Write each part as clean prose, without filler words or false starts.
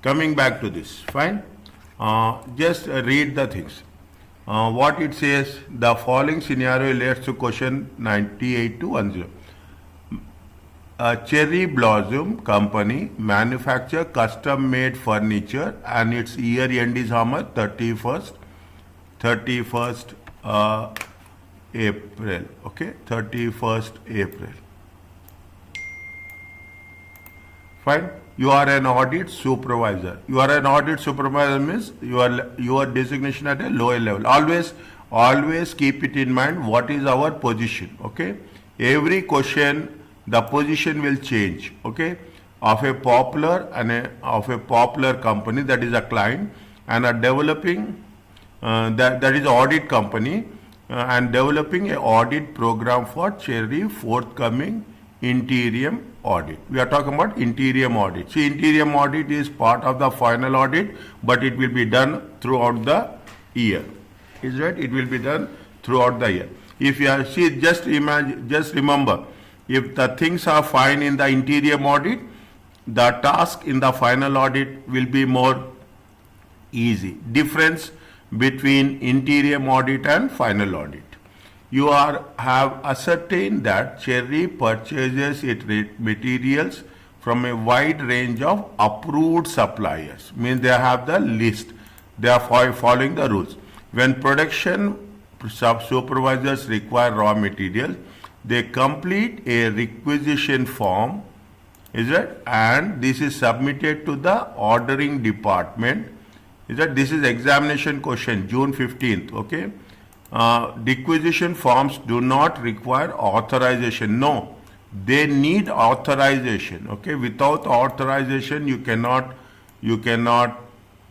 Coming back to this, fine. Just read the things. What it says, the following scenario relates to question 98 to 10. A Cherry Blossom company manufacture custom made furniture and its year end is how much? 31st April. Okay, 31st April. Fine. You are an audit supervisor. You are an audit supervisor means your designation at a lower level. Always keep it in mind what is our position. Okay. Every question the position will change. Okay. Of a popular company, that is a client, and a developing that is audit company and developing a audit program for Cherry forthcoming interior audit. We are talking about interior audit. See, interior audit is part of the final audit, but it will be done throughout the year. Is right? It will be done throughout the year. If you are, see, just remember, if the things are fine in the interior audit, the task in the final audit will be more easy. Difference between interior audit and final audit. You have ascertained that Cherry purchases its materials from a wide range of approved suppliers. Means they have the list. They are following the rules. When production supervisors require raw materials, they complete a requisition form, is it? And this is submitted to the ordering department. Is that this is examination question, June 15th, okay? Requisition forms do not require authorization. No, they need authorization. Okay, without authorization, you cannot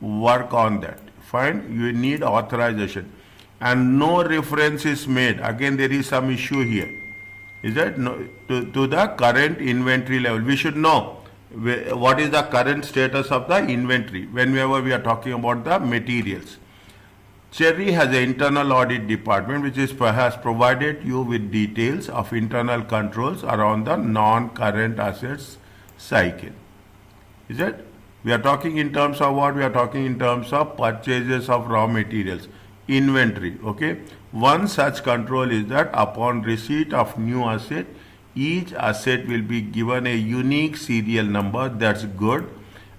work on that. Fine, you need authorization, and no reference is made. Again, there is some issue here. Is that no, to the current inventory level? We should know what is the current status of the inventory whenever we are talking about the materials. Cherry has an internal audit department which has provided you with details of internal controls around the non-current assets cycle. Is it? We are talking in terms of what? We are talking in terms of purchases of raw materials, inventory. Okay. One such control is that upon receipt of new asset, each asset will be given a unique serial number. That's good.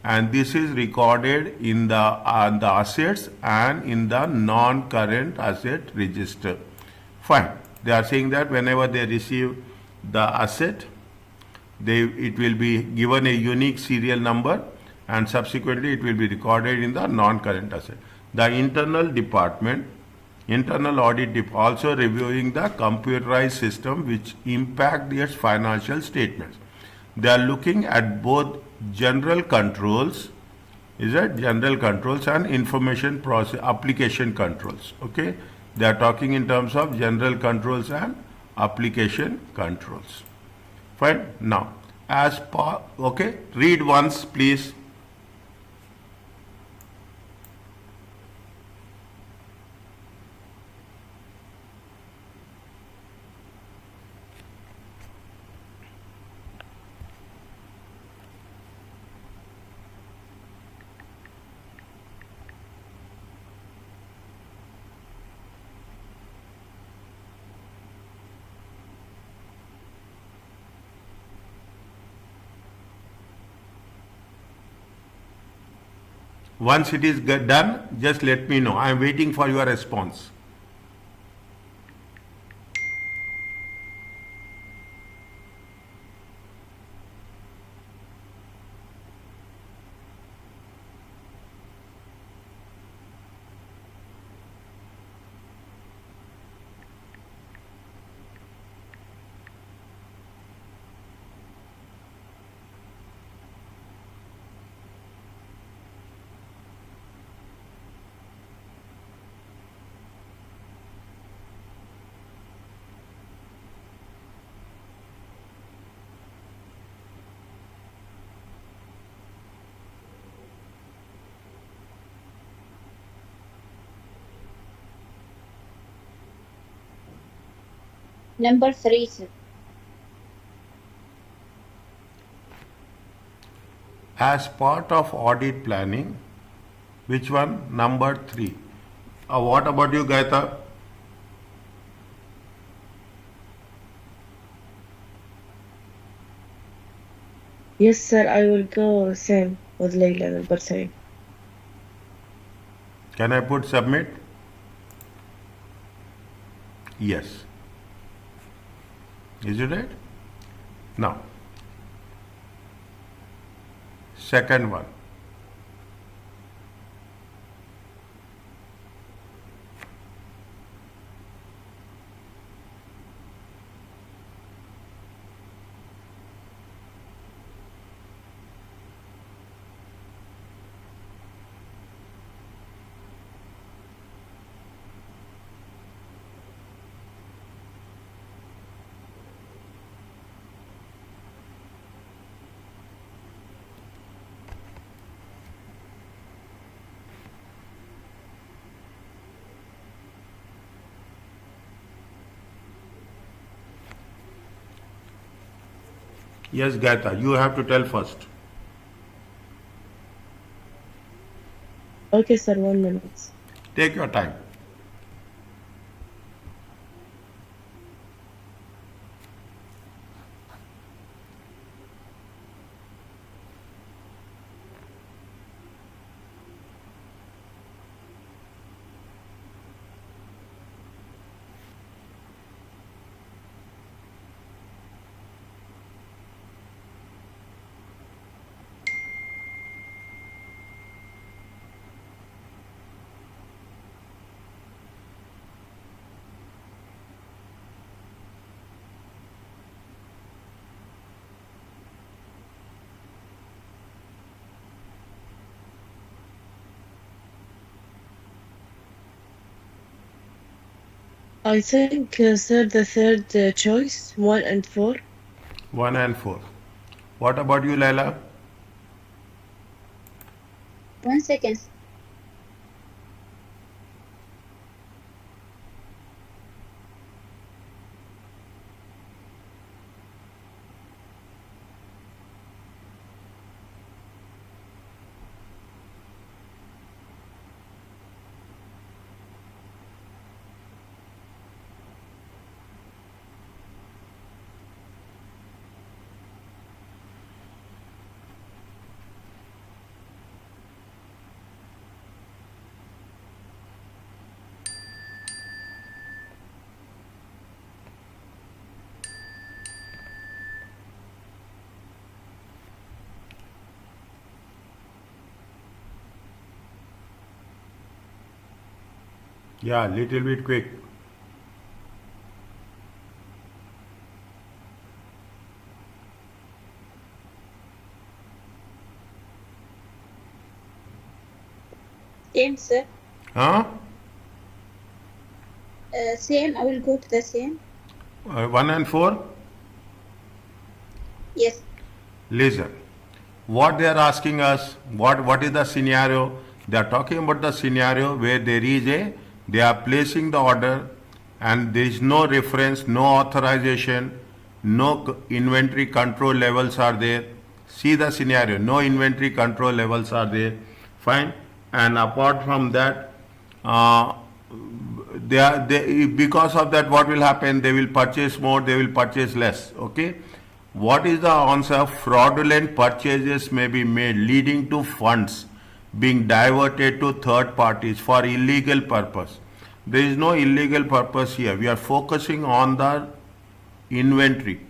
And this is recorded in the assets and in the non-current asset register. Fine. They are saying that whenever they receive the asset, it will be given a unique serial number, and subsequently it will be recorded in the non-current asset. The internal audit also reviewing the computerized system which impact its financial statements. They are looking at both general controls, general controls and information process application controls. Okay, they are talking in terms of general controls and application controls. Fine. Now, okay, read once, please. Once it is done, just let me know. I am waiting for your response. Number 3, sir. as part of audit planning. Which one? Number 3. What about you, Gaita? Yes, sir, I will go same with Layla, number 3. Can I put submit? Yes. Is it right? Now, second one. Yes, Gaita, you have to tell first. Okay, sir, 1 minute. Take your time. I think, sir, the third choice, 1 and 4. 1 and 4. What about you, Laila? 1 second. Yeah, little bit quick. Same, sir. Huh? Same. I will go to the same. 1 and 4? Yes. Listen. What they are asking us, what is the scenario? They are talking about the scenario where they are placing the order and there is no reference, no authorization, no inventory control levels are there. See the scenario, no inventory control levels are there. Fine. And apart from that, uh, because of that, what will happen? They will purchase more, they will purchase less. Okay. What is the answer? Fraudulent purchases may be made, leading to funds being diverted to third parties for illegal purpose. There is no illegal purpose here. We are focusing on the inventory.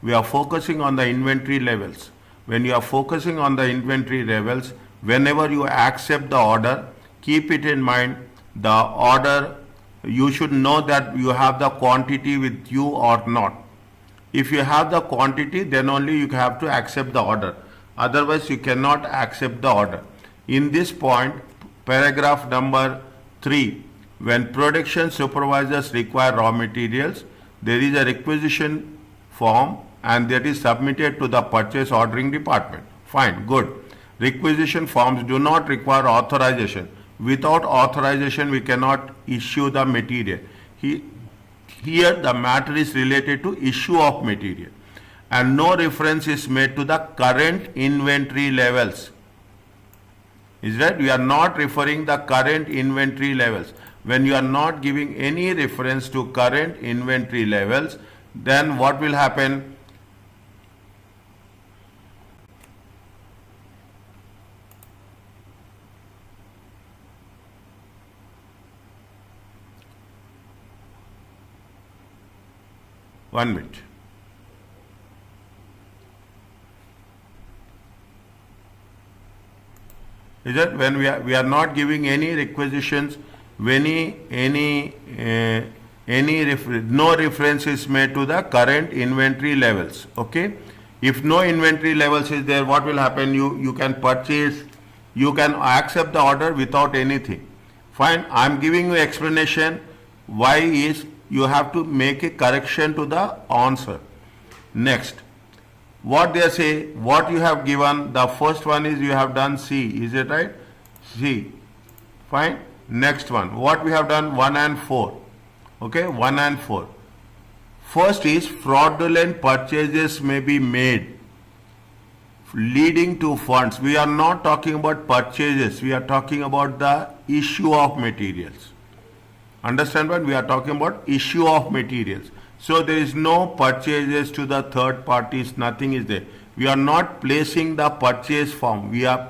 We are focusing on the inventory levels. When you are focusing on the inventory levels, whenever you accept the order, keep it in mind the order, you should know that you have the quantity with you or not. If you have the quantity, then only you have to accept the order. Otherwise, you cannot accept the order. In this point, paragraph number 3, when production supervisors require raw materials, there is a requisition form and that is submitted to the purchase ordering department. Fine, good. Requisition forms do not require authorization. Without authorization, we cannot issue the material. Here the matter is related to issue of material. and no reference is made to the current inventory levels. Is that we are not referring the current inventory levels. When you are not giving any reference to current inventory levels, then what will happen? One minute. Is that when we are not giving any requisitions, no reference is made to the current inventory levels. Okay, if no inventory levels is there, what will happen? You can purchase, you can accept the order without anything. Fine, I am giving you explanation. Why is you have to make a correction to the answer. Next, what they say, what you have given, the first one is you have done C, is it right? C. Fine. Next one, what we have done, 1 and 4. Okay, 1 and 4. First is fraudulent purchases may be made leading to funds. We are not talking about purchases, we are talking about the issue of materials. Understand what? We are talking about issue of materials. So there is no purchases to the third parties, nothing is there. We are not placing the purchase form. We are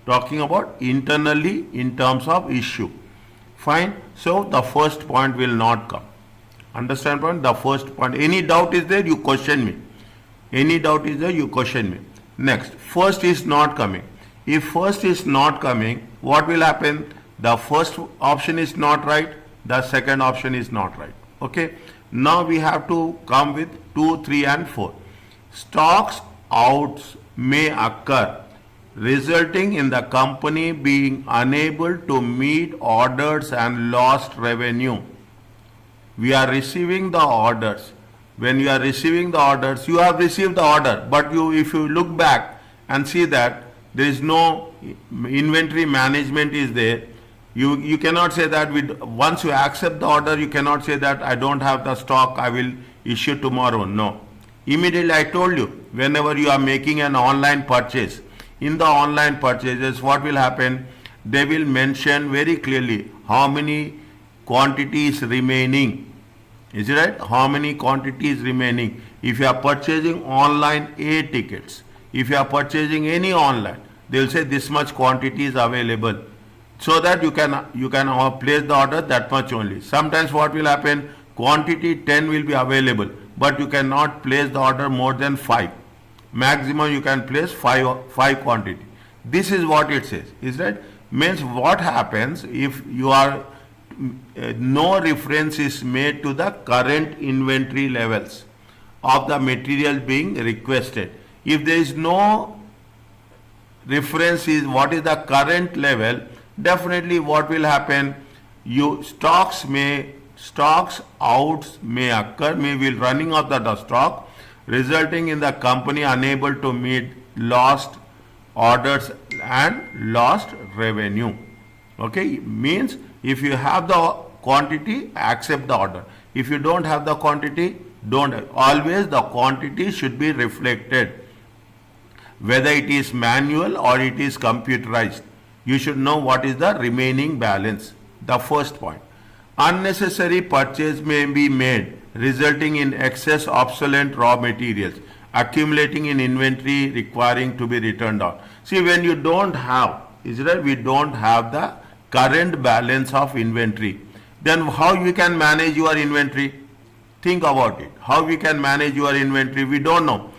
talking about internally in terms of issue. Fine. So the first point will not come. Understand point? The first point. Any doubt is there, you question me. Any doubt is there, you question me. Next, first is not coming. If first is not coming, what will happen? The first option is not right, the second option is not right. Okay. Now we have to come with 2, 3 and 4. Stocks outs may occur resulting in the company being unable to meet orders and lost revenue. We are receiving the orders. When you are receiving the orders, you have received the order, but if you look back and see that there is no inventory management is there, you cannot say that once you accept the order, you cannot say that I don't have the stock, I will issue tomorrow. No. Immediately I told you, whenever you are making an online purchase, in the online purchases, what will happen? They will mention very clearly how many quantities remaining. Is it right? How many quantities remaining? If you are purchasing online A tickets, if you are purchasing any online, they will say this much quantity is available. So that you can place the order that much only. Sometimes what will happen? Quantity 10 will be available, but you cannot place the order more than 5. Maximum you can place 5 quantity. This is what it says. Is that means what happens if you are no reference is made to the current inventory levels of the material being requested. If there is no reference is what is the current level, definitely what will happen? Stocks outs may occur, may be running of the stock, resulting in the company unable to meet lost orders and lost revenue. Okay, means if you have the quantity, accept the order. If you don't have the quantity, don't. Always the quantity should be reflected, whether it is manual or it is computerized. You should know what is the remaining balance. The first point. Unnecessary purchase may be made, resulting in excess obsolete raw materials, accumulating in inventory requiring to be returned out. See, when you don't have, is that we don't have the current balance of inventory, then how you can manage your inventory? Think about it. How we can manage your inventory? We don't know.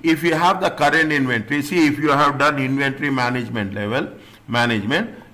If you have the current inventory, see, if you have done inventory management,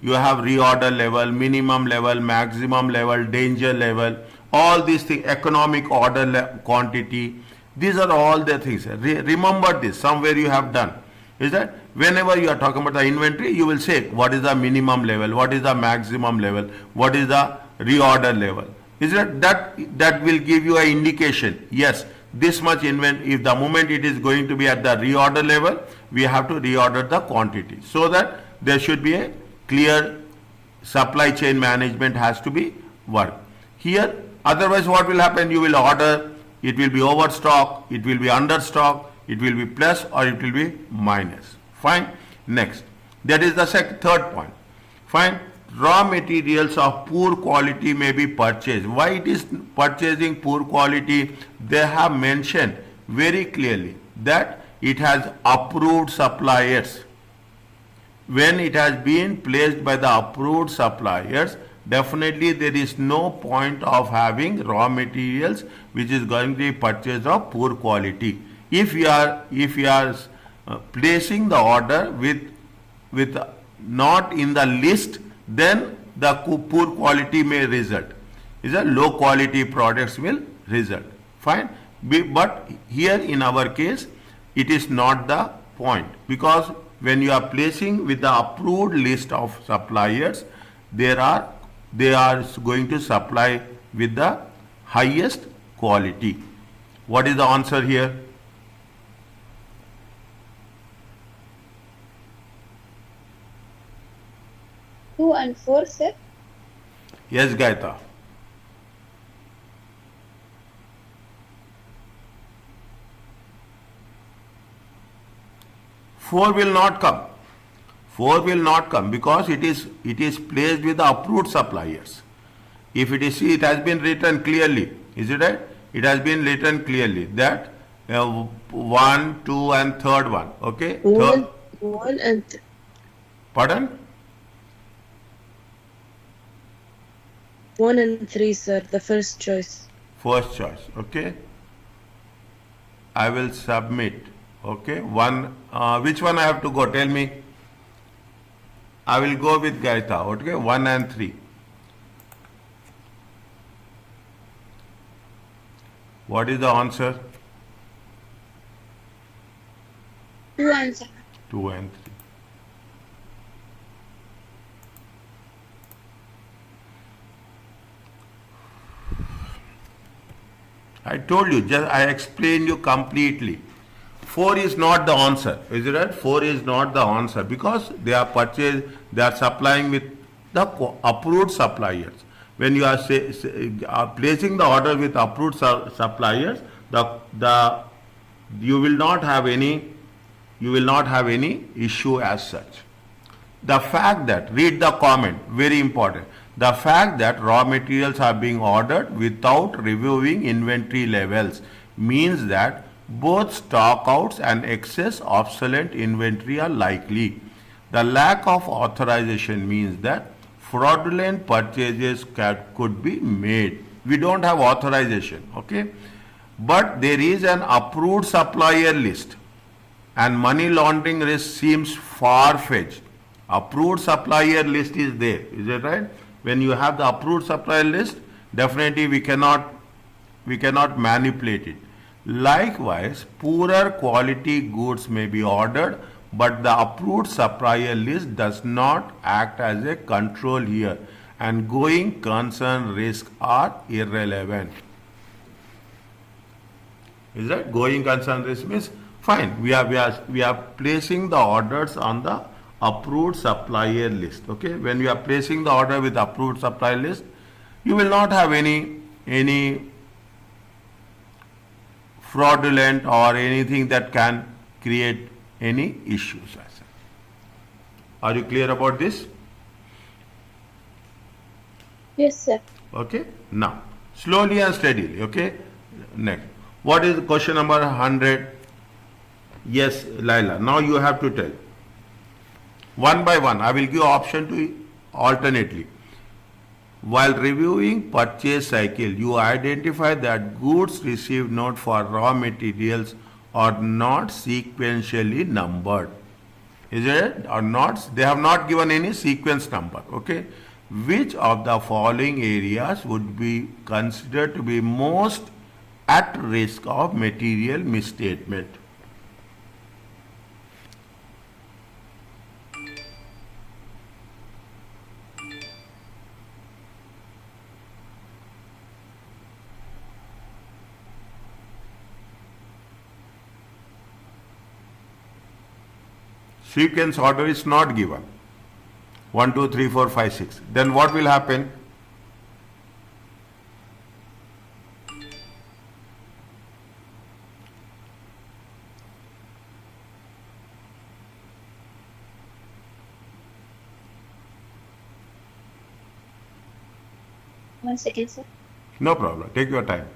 you have reorder level, minimum level, maximum level, danger level, all these things, economic order quantity, these are all the things. Remember this, somewhere you have done. Is that whenever you are talking about the inventory, you will say what is the minimum level, what is the maximum level, what is the reorder level. Is that will give you an indication. Yes, this much inventory, if the moment it is going to be at the reorder level, we have to reorder the quantity, so that there should be a clear supply chain management has to be worked here. Otherwise what will happen? You will order, it will be overstock, it will be understock, it will be plus or it will be minus. Fine. Next. That is the third point. Fine. Raw materials of poor quality may be purchased. Why it is purchasing poor quality? They have mentioned very clearly that it has approved suppliers. When it has been placed by the approved suppliers, definitely there is no point of having raw materials which is going to be purchased of poor quality. If you are placing the order with not in the list, then the poor quality may result. Is a low quality products will result. Fine. But here in our case, it is not the point, because when you are placing with the approved list of suppliers, they are going to supply with the highest quality. What is the answer here? Two and four, sir. Yes, Gaita. Four will not come. 4 will not come because it is placed with the approved suppliers. If it is, see, it has been written clearly. Is it right? It has been written clearly that 1, 2 and third one. Okay? One and Pardon? 1 and 3, sir. The first choice. First choice. Okay? I will submit. Okay? Which one I have to go? Tell me. I will go with Gaita. Okay? 1 and 3. What is the answer? 2 and 7. 2 and 3. I told you, I explained you completely. 4 is not the answer. Is it right? 4 is not the answer because they are supplying with the approved suppliers. When you are placing the order with approved suppliers, you will not have any issue as such. The fact that, read the comment, very important. The fact that raw materials are being ordered without reviewing inventory levels means that both stockouts and excess obsolete inventory are likely. The lack of authorization means that fraudulent purchases could be made. We don't have authorization, okay? But there is an approved supplier list and money laundering risk seems far-fetched. Approved supplier list is there, is it right? When you have the approved supplier list, definitely we cannot manipulate it. Likewise, poorer quality goods may be ordered, but the approved supplier list does not act as a control here, and going concern risks are irrelevant. Is that going concern risk means fine? We are placing the orders on the approved supplier list. Okay, when you are placing the order with approved supplier list, you will not have any fraudulent or anything that can create any issues. Are you clear about this? Yes, sir. Okay, now slowly and steadily. Okay, next, what is question number 100? Yes, Laila, now you have to tell one by one. I will give option to you alternately. While reviewing purchase cycle, you identify that goods received not for raw materials are not sequentially numbered. Is it or not? They have not given any sequence number. Okay. Which of the following areas would be considered to be most at risk of material misstatement? Sequence order is not given. 1, 2, 3, 4, 5, 6. Then what will happen? 1 second, sir. No problem. Take your time.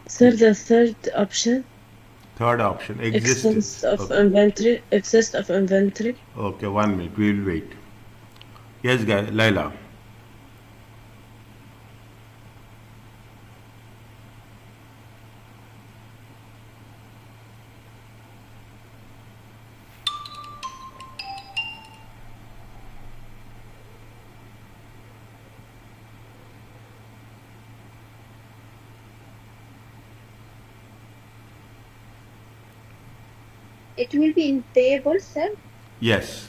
Sir, the third option, Third option, existence. excess of Okay. inventory, excess of inventory. Okay, 1 minute. We will wait. Yes, guys, Laila. It will be in payables, sir. Yes.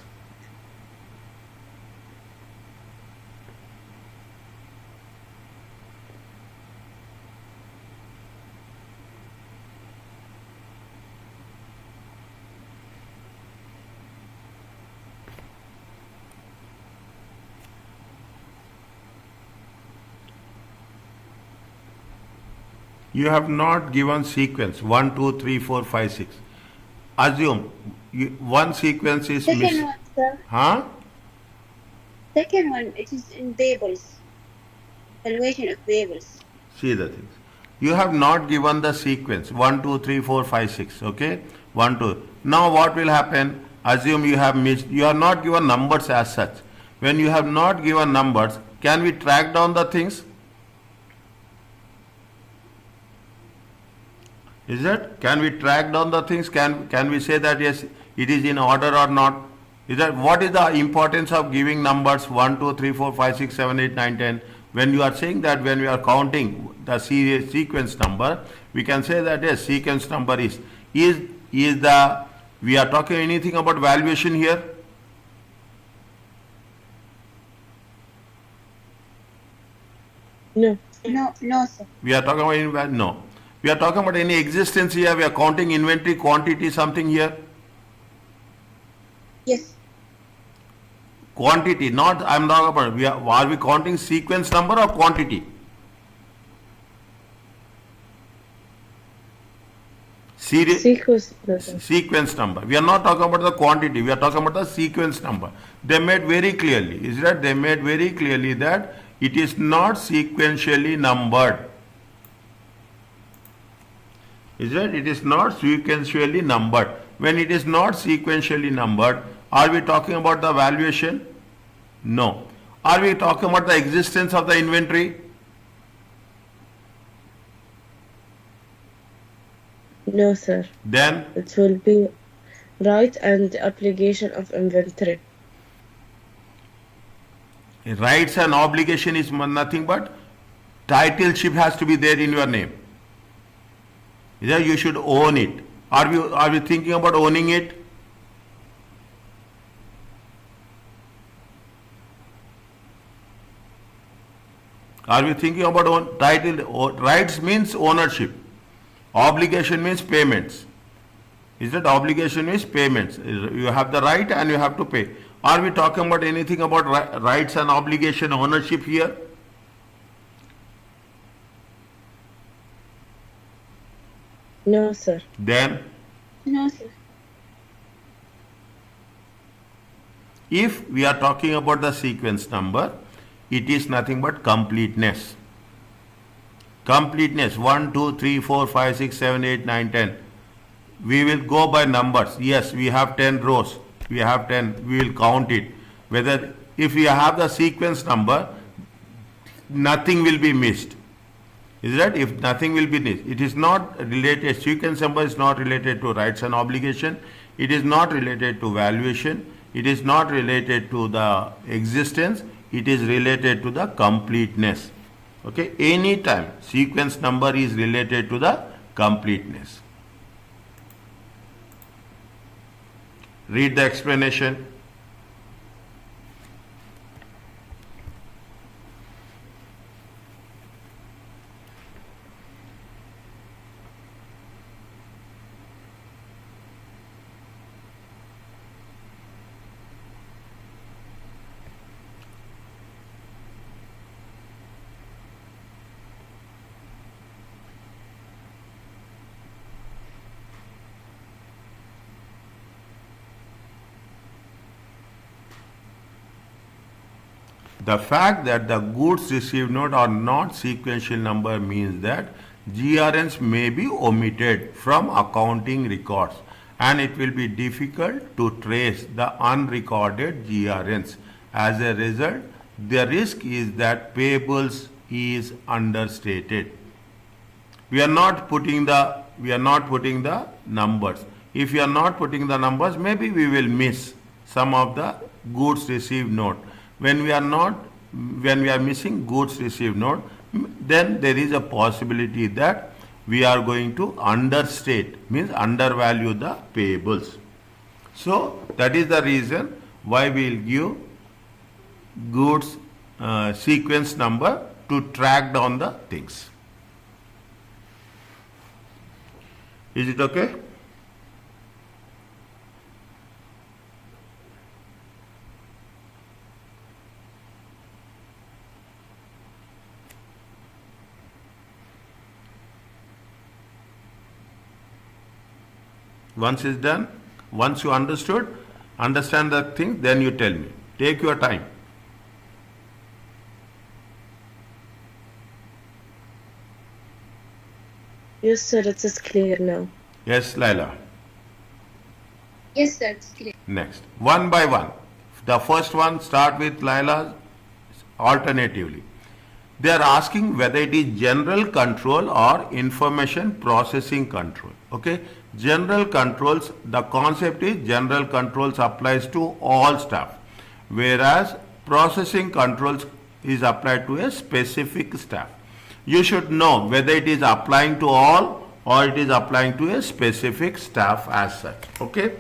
You have not given sequence 1, 2, 3, 4, 5, 6. Assume one sequence is Second missing. one, sir. Huh? Second one, it is in payables. Valuation of payables. See the things. You have not given the sequence 1, 2, 3, 4, 5, 6. Okay? 1, 2. Now what will happen? Assume you have missed. You are not given numbers as such. When you have not given numbers, can we track down the things? Is it? Can we track down the things? Can we say that yes, it is in order or not? Is that what is the importance of giving numbers 1, 2, 3, 4, 5, 6, 7, 8, 9, 10? When you are saying that when we are counting the sequence number, we can say that yes, sequence number is the, we are talking anything about valuation here? No. No, sir. We are talking about, no. We are talking about any existence here. We are counting inventory, quantity, something here. Yes. Quantity, not, I'm talking about, are we counting sequence number or quantity? Sequence. Sequence number. We are not talking about the quantity. We are talking about the sequence number. They made very clearly, is that they made very clearly that it is not sequentially numbered. Is that it is not sequentially numbered. When it is not sequentially numbered, are we talking about the valuation? No. Are we talking about the existence of the inventory? No, sir. Then It will be right and obligation of inventory. rights and obligation is nothing but titleship has to be there in your name. Is that you should own it. Are we thinking about owning it? Are we thinking about title? Rights means ownership. Obligation means payments. Is that obligation means payments? You have the right and you have to pay. Are we talking about anything about rights and obligation ownership here? No, sir. Then No, sir. if we are talking about the sequence number, it is nothing but completeness. Completeness 1, 2, 3, 4, 5, 6, 7, 8, 9, 10. We will go by numbers. Yes, we have 10 rows. We have 10. We will count it. Whether if you have the sequence number, nothing will be missed. Is that if nothing will be missed? It is not related, sequence number is not related to rights and obligation, it is not related to valuation, it is not related to the existence, it is related to the completeness. Okay, anytime sequence number is related to the completeness. Read the explanation. The fact that the goods received note are not sequential number means that GRNs may be omitted from accounting records and it will be difficult to trace the unrecorded GRNs. As a result, the risk is that payables is understated. We are not putting the numbers. If we are not putting the numbers, maybe we will miss some of the goods received note. When we are missing goods received note, then there is a possibility that we are going to understate, means undervalue the payables. So that is the reason why we will give goods sequence number to track down the things. Is it okay? Once it's done, once you understand the thing, then you tell me. Take your time. Yes, sir, it is clear now. Yes, Laila. Yes, sir, it's clear. Next, one by one. The first one, start with Laila alternatively. They are asking whether it is general control or information processing control. Okay, general controls, the concept is general controls applies to all staff, whereas processing controls is applied to a specific staff. You should know whether it is applying to all or it is applying to a specific staff as such. Okay,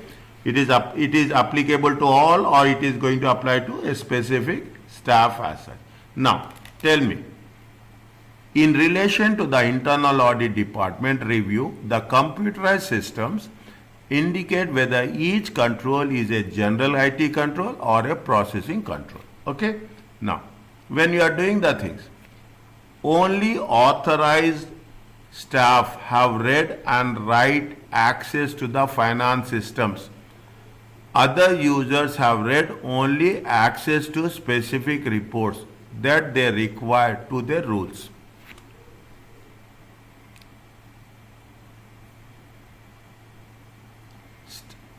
it is applicable to all or it is going to apply to a specific staff as such. Now tell me, in relation to the internal audit department review, the computerized systems indicate whether each control is a general IT control or a processing control. Okay, now when you are doing the things, only authorized staff have read and write access to the finance systems. Other users have read only access to specific reports that they require to their rules.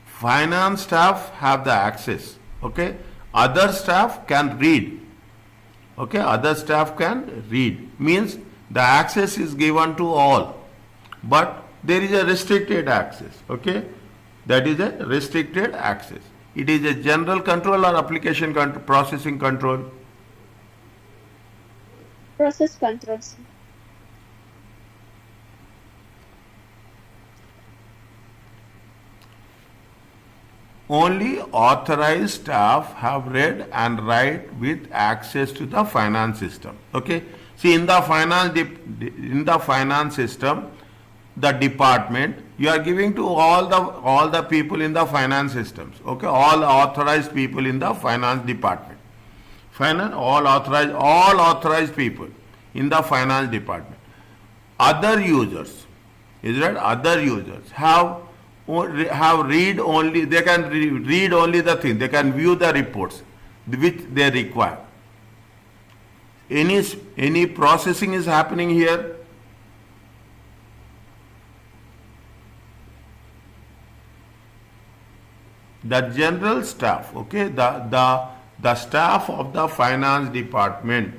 Finance staff have the access. Okay, other staff can read. Okay, other staff can read, means the access is given to all, but there is a restricted access. Okay, that is a restricted access. It is a general control or application control, processing control. Process controls. Only authorized staff have read and write with access to the finance system. Okay, see, in the finance system, the department, you are giving to all the people in the finance systems. Okay, all authorized people in the finance department. All authorized people in the finance department. Other users, is that other users have read only, they can read only the thing, they can view the reports which they require. Any processing is happening here? The general staff, okay, The staff of the finance department.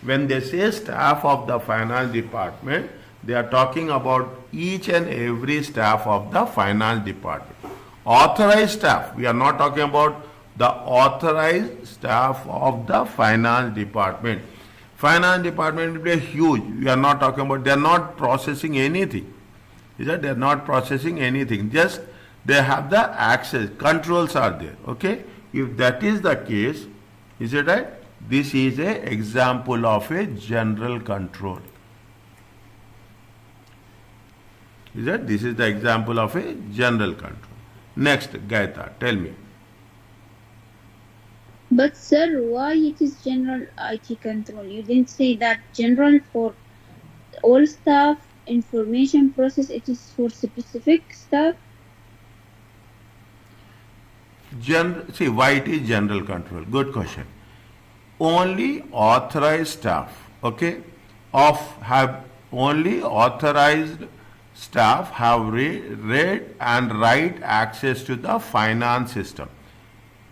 When they say staff of the finance department, they are talking about each and every staff of the finance department. Authorized staff, we are not talking about the authorized staff of the finance department. Finance department will be huge. We are not talking about, they are not processing anything. Is that they are not processing anything. Just they have the access, controls are there. Okay. If that is the case, is it right? This is a example of a general control. Is that this is the example of a general control. Next, Gaita, tell me. But sir, why it is general IT control? You didn't say that general for all staff, information process, it is for specific staff? See, why it is general control? Good question. Only authorized staff, okay, have only authorized staff have read and write access to the finance system.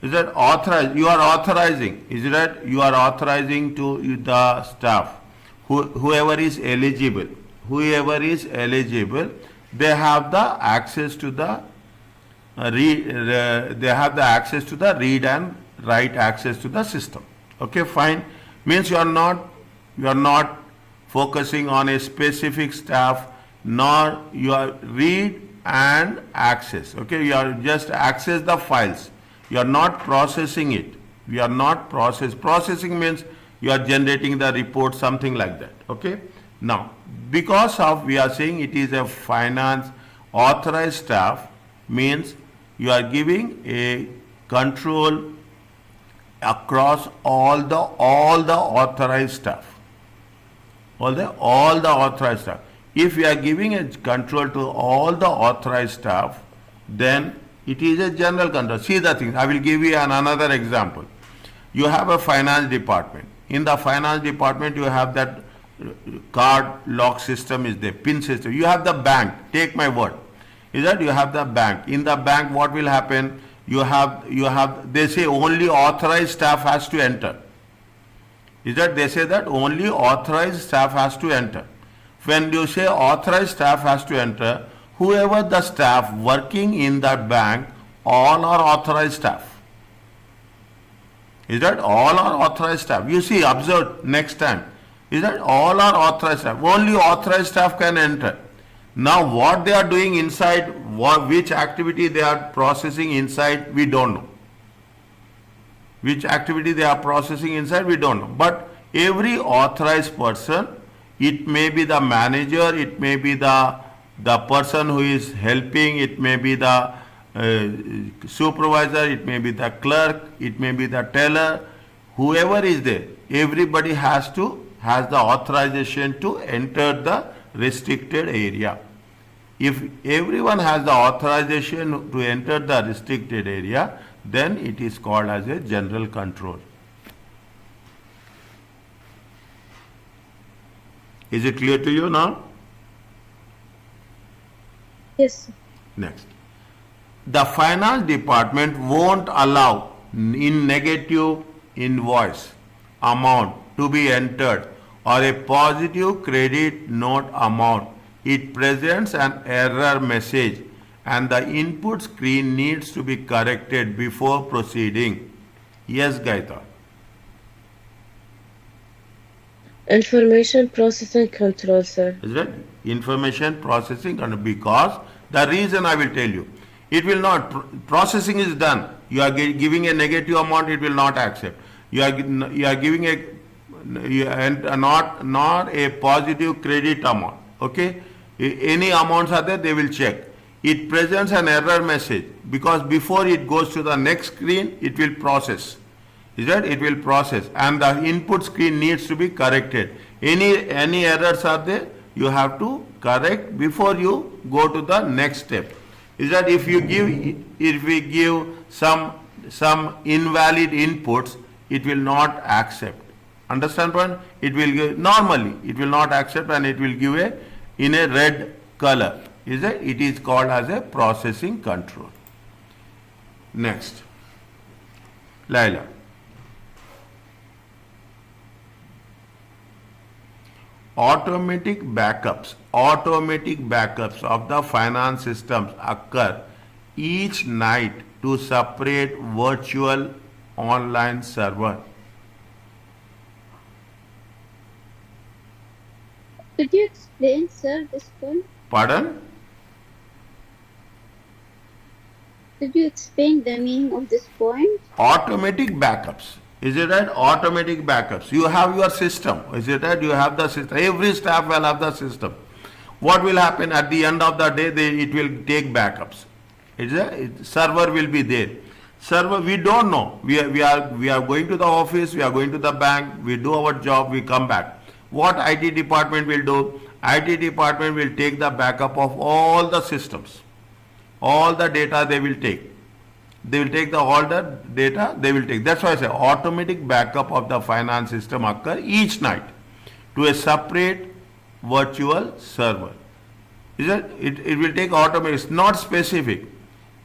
Is that authorized? You are authorizing. Is that you are authorizing to the staff, whoever is eligible, they have the access to the they have the access to the read and write access to the system. Okay, fine. Means you are not focusing on a specific staff, nor you are read and access. Okay, you are just access the files. You are not processing it. We are not processing means you are generating the report, something like that. Okay. Now, because of we are saying it is a finance authorized staff, means you are giving a control across all the authorized staff. All the authorized staff. If we are giving a control to all the authorized staff, then it is a general control. See the thing. I will give you another example. You have a finance department. In the finance department, you have that card lock system is there, PIN system. You have the bank. Take my word. Is that you have the bank. In the bank, what will happen? You have. They say only authorized staff has to enter. Is that they say that only authorized staff has to enter. When you say authorized staff has to enter, whoever the staff working in that bank, all are authorized staff. Is that all are authorized staff? You see, observe next time. Is that all are authorized staff? Only authorized staff can enter. Now what they are doing inside, which activity they are processing inside, we don't know. Which activity they are processing inside, we don't know. But every authorized person, it may be the manager, it may be the person who is helping, it may be the supervisor, it may be the clerk, it may be the teller, whoever is there, everybody has the authorization to enter the restricted area. If everyone has the authorization to enter the restricted area, then it is called as a general control. Is it clear to you now? Yes. Next. The finance department won't allow in negative invoice amount to be entered or a positive credit note amount. It presents an error message and the input screen needs to be corrected before proceeding. Yes, Gaita. Information processing control, sir. Is that information processing? And because the reason I will tell you, it will not, processing is done. You are giving a negative amount, it will not accept. You are giving not a positive credit amount. Okay, any amounts are there, they will check. It presents an error message because before it goes to the next screen, it will process. Is that it will process and the input screen needs to be corrected. Any errors are there, you have to correct before you go to the next step. Is that if we give some invalid inputs, it will not accept. Understand point? It will give normally, it will not accept and it will give in a red color. It is called as a processing control. Next, Laila. Automatic backups of the finance systems occur each night to separate virtual online server. Could you explain, sir, this point? Pardon? Could you explain the meaning of this point? Automatic backups. Is it right? Automatic backups. You have your system. Is it right? You have the system. Every staff will have the system. What will happen at the end of the day? It will take backups. Server will be there. Server, we don't know. We are going to the office. We are going to the bank. We do our job. We come back. What IT department will do? IT department will take the backup of all the systems. All the data they will take. They will take all the data they will take. That's why I say automatic backup of the finance system occur each night to a separate virtual server. It will take automatic. It's not specific.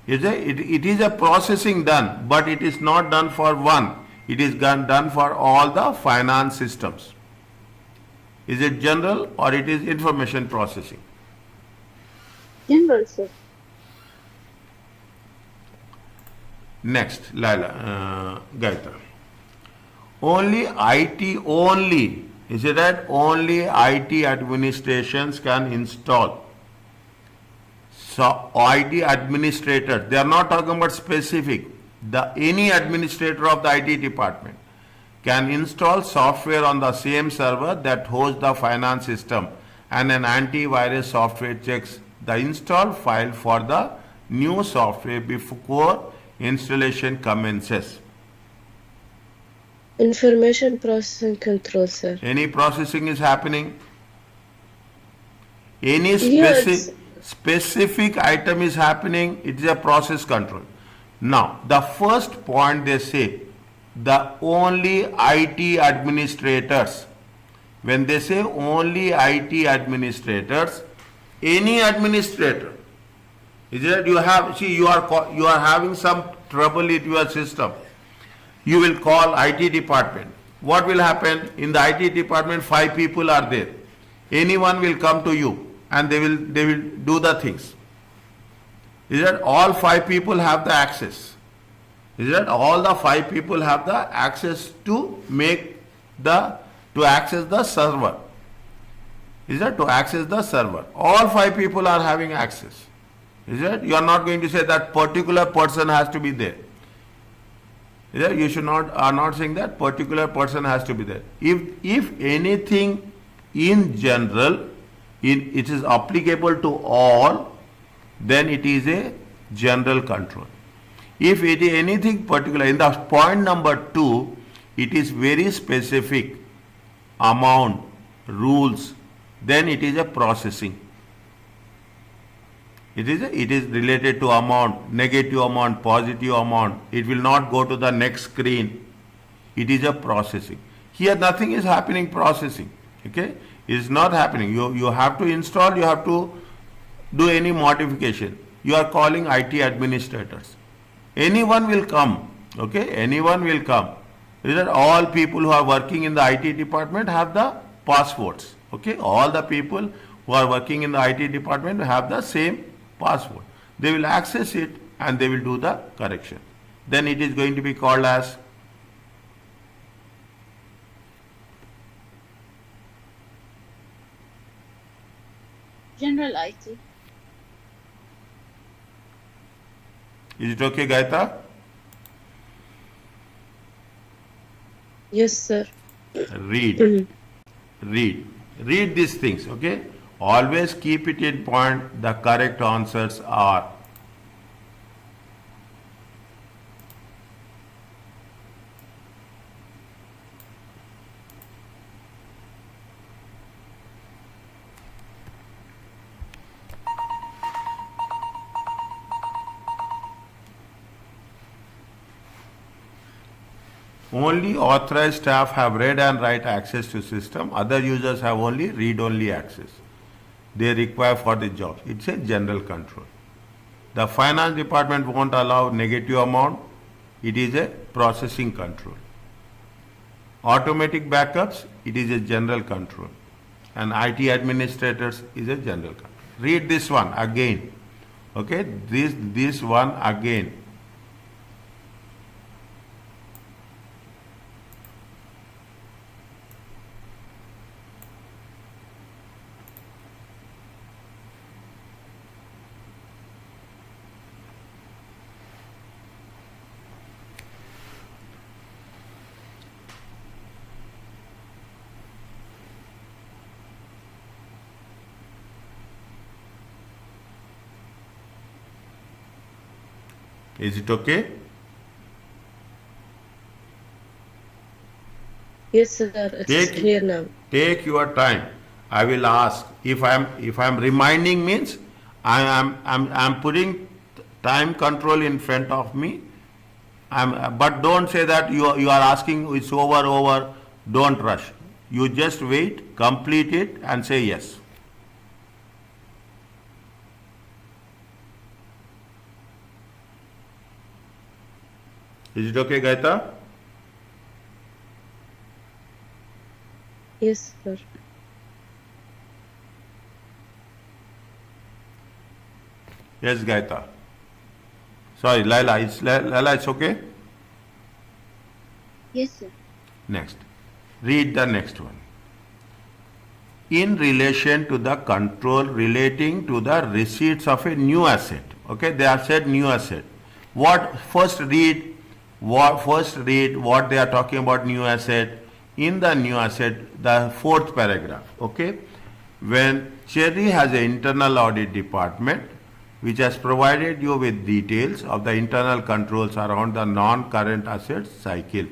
It is a processing done, but it is not done for one. It is done for all the finance systems. Is it general or it is information processing? General, sir. Next, Gayatri. Only IT, is it right? Only IT administrations can install. So, IT administrators, they are not talking about specific. Any administrator of the IT department can install software on the same server that hosts the finance system, and an antivirus software checks the install file for the new software before installation commences. Information processing control, sir. Any processing is happening? Any Yes. specific item is happening, it is a process control. Now, the first point they say, the only IT administrators. When they say only IT administrators, any administrator, is it you have, see, you are having some trouble with your system. You will call IT department. What will happen? In the IT department, 5 people are there. Anyone will come to you and they will do the things. Is that all 5 people have the access? Is that all the 5 people have the access to access the server? Is that to access the server? All 5 people are having access. Is it? You are not going to say that particular person has to be there. Is it? You are not saying that particular person has to be there. If anything in general, it is applicable to all, then it is a general control. If it is anything particular, in the point number 2, it is very specific, amount, rules, then it is a processing. It is related to amount, negative amount, positive amount. It will not go to the next screen. It is a processing. Here nothing is happening processing. Okay? It is not happening. You have to install, you have to do any modification. You are calling IT administrators. Anyone will come. Okay? Anyone will come. Is that all people who are working in the IT department have the passwords. Okay? All the people who are working in the IT department have the same password. They will access it and they will do the correction. Then it is going to be called as General IT. Is it okay, Gaita? Yes, sir. Read these things, okay? Always keep it in point. The correct answers are only authorized staff have read and write access to system. Other users have only read-only access. They require for the job. It's a general control. The finance department won't allow negative amount. It is a processing control. Automatic backups, it is a general control. and IT administrators is a general contractor. Read this one again. Okay, this one again. Is it okay? Yes, sir. It's clear now. Take your time. I will ask. If I'm reminding means I'm putting time control in front of me. But don't say that you are asking it's over. Don't rush. You just wait, complete it, and say yes. Is it okay, Gaita? Yes, sir. Yes, Gaita. Sorry, Laila. Laila, it's okay? Yes, sir. Next. Read the next one. In relation to the control relating to the receipts of a new asset. Okay, they have said new asset. First read what they are talking about new asset. In the new asset, the fourth paragraph. Okay, when Cherry has an internal audit department which has provided you with details of the internal controls around the non-current assets cycle.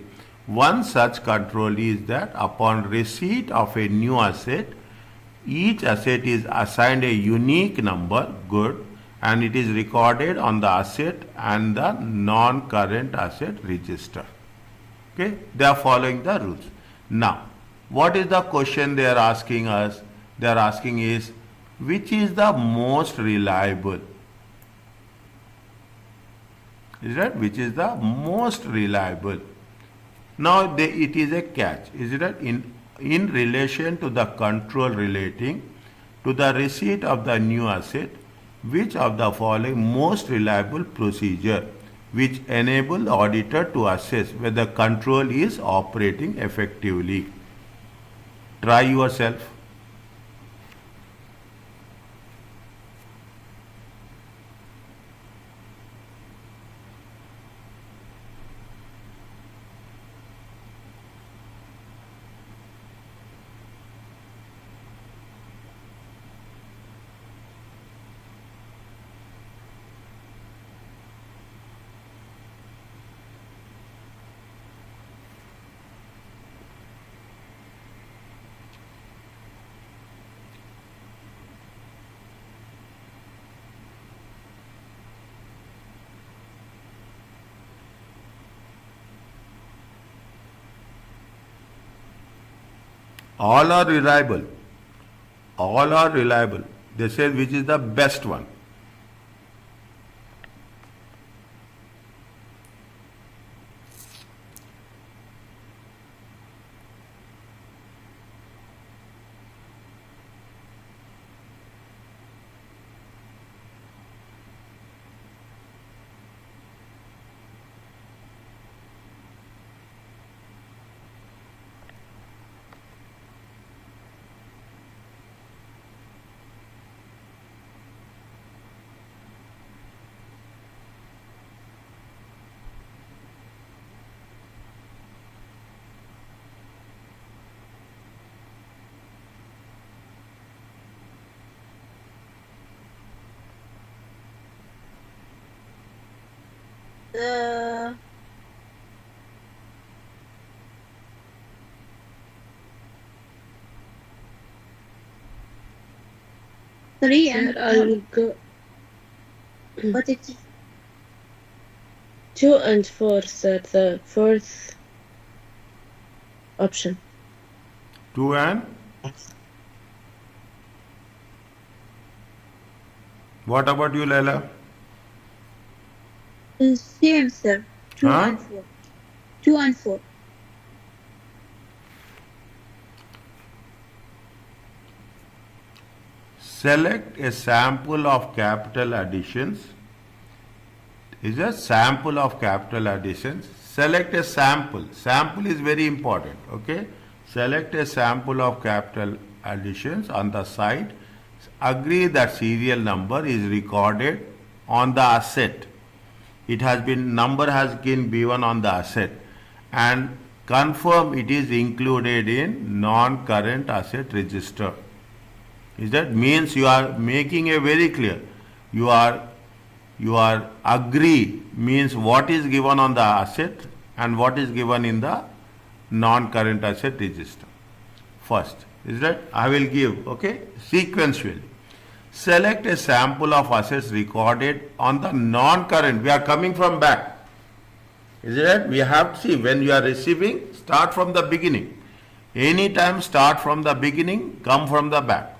One such control is that upon receipt of a new asset, each asset is assigned a unique number, good, and it is recorded on the asset and the non-current asset register. Okay, they are following the rules. Now, what is the question they are asking us? They are asking is, which is the most reliable? Is that which is the most reliable? Now it is a catch. Is it that in relation to the control relating to the receipt of the new asset, which of the following most reliable procedure which enable the auditor to assess whether control is operating effectively? Try yourself. All are reliable. All are reliable. They say which is the best one. Uh, 3 sir, and I'll go but it's 2 and 4, sir. The fourth option. 2 and what about you, Laila? same, sir. 2 Huh? and 4. 2 and 4. select a sample of capital additions. Is a sample of capital additions. Select a sample. Sample is very important. Okay. Select a sample of capital additions on the side. Agree that serial number is recorded on the asset. It has been, number has been given on the asset, and confirm it is included in non-current asset register. Is that means you are making a very clear. You are agree means what is given on the asset and what is given in the non-current asset register. First, is that I will give, okay, sequentially. Select a sample of assets recorded on the non-current. We are coming from back. Is it right? We have to see when you are receiving, start from the beginning. Anytime start from the beginning, come from the back.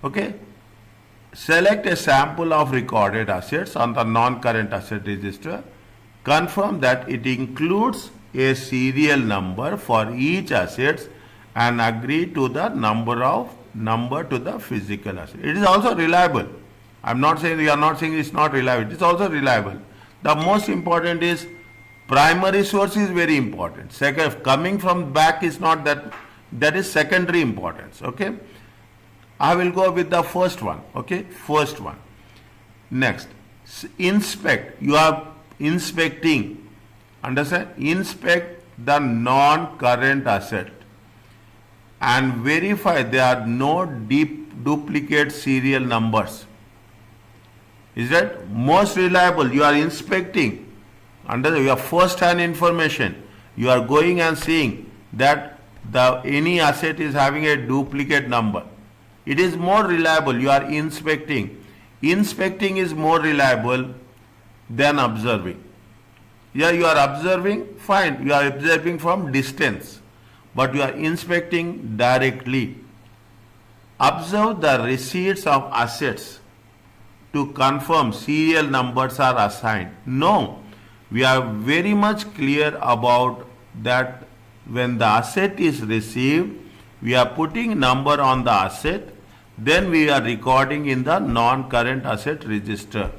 Okay. Select a sample of recorded assets on the non-current asset register. Confirm that it includes a serial number for each asset and agree to the number to the physical asset. It is also reliable. I'm not saying, we are not saying it's not reliable. It's also reliable. The most important is primary source is very important. Second, coming from back is not that, that is secondary importance. Okay. I will go with the first one. Okay. First one. Next, inspect. You are inspecting. Understand? Inspect the non-current asset and verify there are no duplicate serial numbers. Is that most reliable? You are inspecting under your first-hand information. You are going and seeing that any asset is having a duplicate number. It is more reliable. You are inspecting. Inspecting is more reliable than observing. Yeah, you are observing, fine. You are observing from distance, but you are inspecting directly. Observe the receipts of assets to confirm serial numbers are assigned. No, we are very much clear about that. When the asset is received, we are putting number on the asset, then we are recording in the non-current asset register.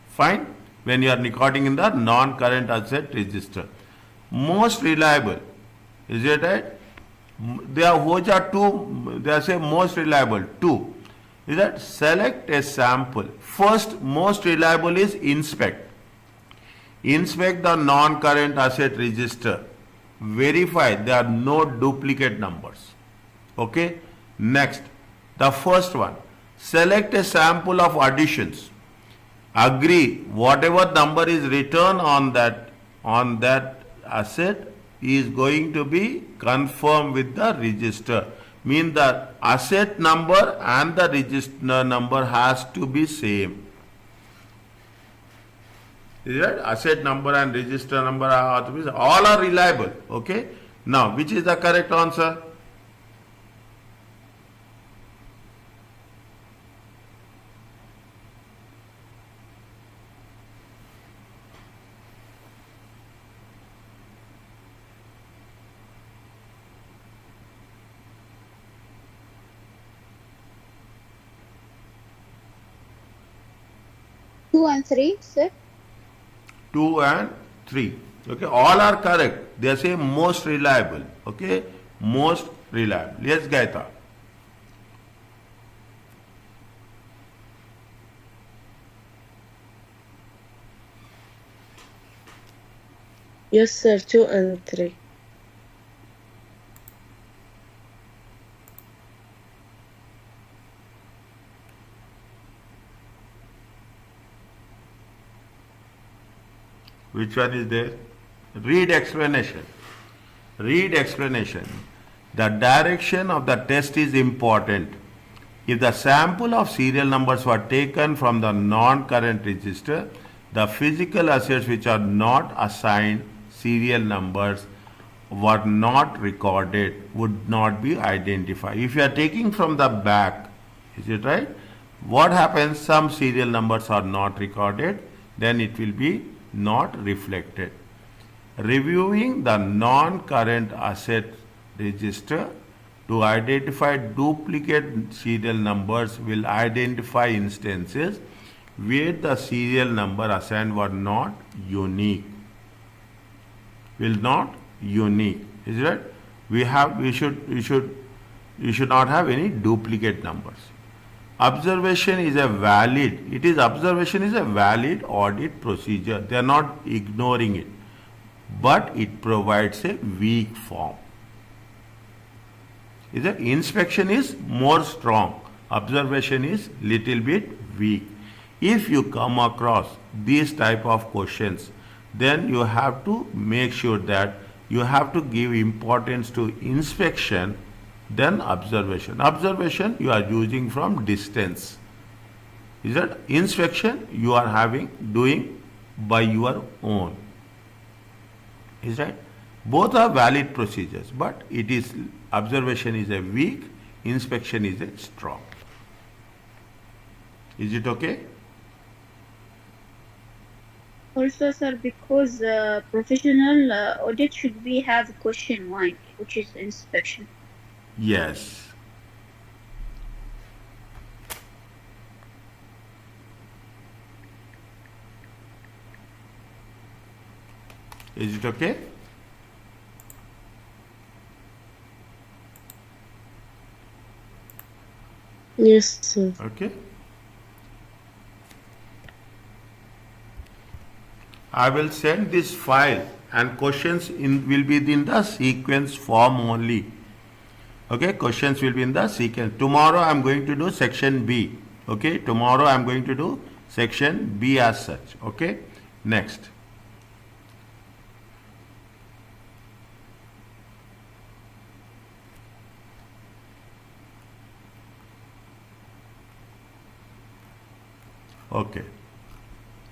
Fine? When you are recording in the non-current asset register. Most reliable. Is it right? There are two, they say most reliable. Two. Is that select a sample. First, most reliable is inspect. Inspect the non-current asset register. Verify there are no duplicate numbers. Okay. Next, the first one. Select a sample of additions. Agree whatever number is written on that asset is going to be confirmed with the register. Mean the asset number and the register number has to be same. Is that asset number and register number are to be, all are reliable. Okay. Now, which is the correct answer? Two and three, sir. 2 and 3. Okay, all are correct. They say most reliable. Okay, most reliable. Yes, Gaita. Yes, sir. 2 and 3. Which one is there? Read explanation. Read explanation. The direction of the test is important. If the sample of serial numbers were taken from the non-current register, the physical assets which are not assigned serial numbers were not recorded, would not be identified. If you are taking from the back, is it right? What happens? Some serial numbers are not recorded, then it will be not reflected. Reviewing the non-current asset register To identify duplicate serial numbers will identify instances where the serial number assigned were not unique. Will not unique. Is it? We should not have any duplicate numbers. Observation is a valid audit procedure. They are not ignoring it, but it provides a weak form. Is it? Inspection is more strong. Observation is little bit weak. If you come across these type of questions, then you have to make sure that you have to give importance to inspection then observation. Observation you are using from distance. Is that inspection you are doing by your own. Is that both are valid procedures, but it is observation is a weak, inspection is a strong. Is it okay? Also, sir, because professional audit should be have question one, which is inspection. Yes. Is it okay? Yes, sir. Okay. I will send this file and questions will be in the sequence form only. Okay, questions will be in the sequence. Tomorrow I am going to do section B. Okay, tomorrow I am going to do section B as such. Okay, next. Okay,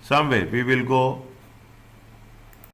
somewhere we will go